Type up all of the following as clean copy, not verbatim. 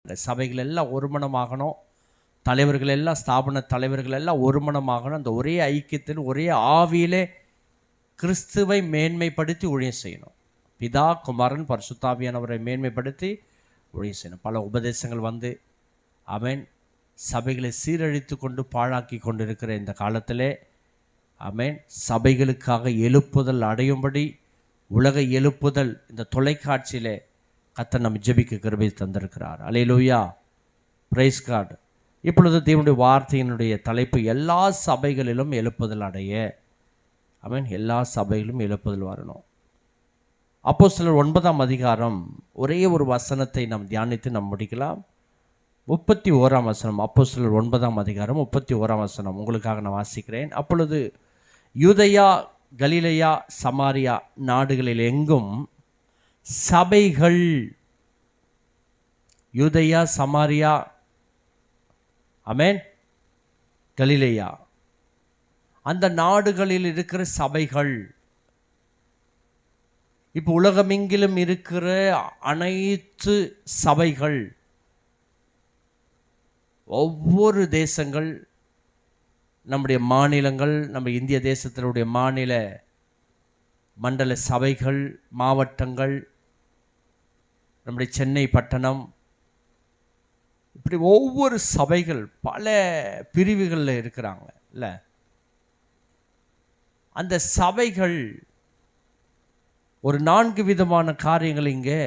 இந்த சபைகள் எல்லாம் ஒருமனமாகணும். தலைவர்கள் எல்லாம், ஸ்தாபன தலைவர்கள் எல்லாம் ஒருமனமாகணும். அந்த ஒரே ஐக்கியத்தில் ஒரே ஆவியிலே கிறிஸ்துவை மேன்மைப்படுத்தி ஊழியம் செய்யணும். பிதா, குமாரன், பரிசுத்தாவியானவரை மேன்மைப்படுத்தி ஊழியம் செய்யணும். பல உபதேசங்கள் வந்து ஆமென் சபைகளை சீரழித்து கொண்டு பாழாக்கி கொண்டிருக்கிற இந்த காலத்திலே ஆமென் சபைகளுக்காக எழுப்புதல் அடையும்படி உலக எழுப்புதல் இந்த தொலைக்காட்சியிலே கர்த்தர் நம்ம ஜெபிக்க கிருபை தந்திருக்கிறார். அல்லேலூயா, பிரைஸ் காட். இப்பொழுது தேவனுடைய வார்த்தையினுடைய தலைப்பு எல்லா சபைகளிலும் எழுப்புதல் அடைய. ஆமென், எல்லா சபைகளிலும் எழுப்புதல் வரணும். அப்போஸ்தலர் 9ஆம் அதிகாரம் ஒரே ஒரு வசனத்தை நாம் தியானித்து நாம் முடிக்கலாம். 31ஆம் வசனம். அப்போஸ்தலர் 9ஆம் அதிகாரம் 31ஆம் வசனம் உங்களுக்காக நான் வாசிக்கிறேன். அப்பொழுது யூதேயா, கலிலேயா, சமாரியா நாடுகளில் எங்கும் சபைகள், யூதேயா, சமாரியா, ஆமென், கலிலேயா, அந்த நாடுகளில் இருக்கிற சபைகள், இப்போ உலகமெங்கிலும் இருக்கிற அனைத்து சபைகள், ஒவ்வொரு தேசங்கள், நம்முடைய மாநிலங்கள், நம்ம இந்திய தேசத்தினுடைய மாநில மண்டல சபைகள், மாவட்டங்கள், நம்முடைய சென்னை பட்டணம், இப்படி ஒவ்வொரு சபைகள் பல பிரிவுகளில் இருக்கிறாங்க இல்லை? அந்த சபைகள் ஒரு 4 விதமான காரியங்கள் இங்கே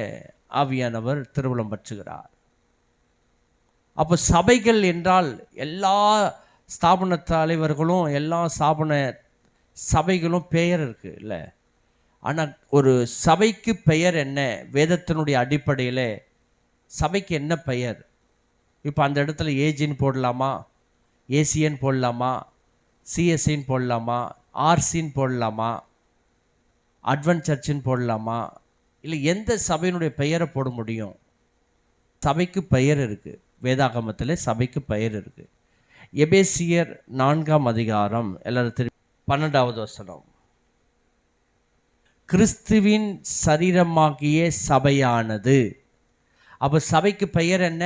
ஆவியானவர் திருவுளம் பற்றுகிறார். அப்போ சபைகள் என்றால் எல்லா ஸ்தாபன தலைவர்களும் எல்லா சபைகளும் பெயர் இருக்கு இல்லை? ஆனால் ஒரு சபைக்கு பெயர் என்ன? வேதத்தினுடைய அடிப்படையில் சபைக்கு என்ன பெயர்? இப்போ அந்த இடத்துல ஏஜின்னு போடலாமா, ஏசியன் போடலாமா, சிஎஸ்சின்னு போடலாமா, ஆர்சின்னு போடலாமா, அட்வென்ட் சர்ச்சின்னு போடலாமா, இல்லை எந்த சபையினுடைய பெயரை போட முடியும்? சபைக்கு பெயர் இருக்குது. வேதாகமத்தில் சபைக்கு பெயர் இருக்குது. எபேசியர் 4ஆம் அதிகாரம் எல்லாரும் 12வது வசனம். கிறிஸ்துவின் சரீரமாகிய சபையானது. அப்போ சபைக்கு பெயர் என்ன?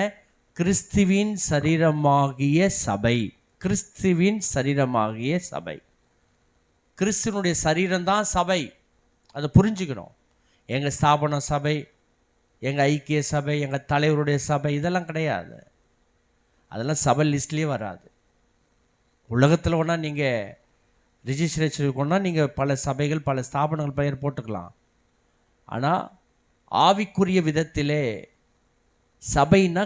கிறிஸ்துவின் சரீரமாகிய சபை. கிறிஸ்துவின் சரீரமாகிய சபை. கிறிஸ்துவனுடைய சரீரம்தான் சபை. அதை புரிஞ்சுக்கணும். எங்கள் ஸ்தாபன சபை, எங்கள் ஐக்கிய சபை, எங்கள் தலைவருடைய சபை, இதெல்லாம் கிடையாது. அதெல்லாம் சபை லிஸ்ட்லேயே வராது. உலகத்தில் ஒன்றா நீங்கள் ரிஜிஸ்ட்ரேஷன் கொண்டா நீங்கள் பல சபைகள், பல ஸ்தாபனங்கள் பெயர் போட்டுக்கலாம். ஆனால் ஆவிக்குரிய விதத்திலே சபைனா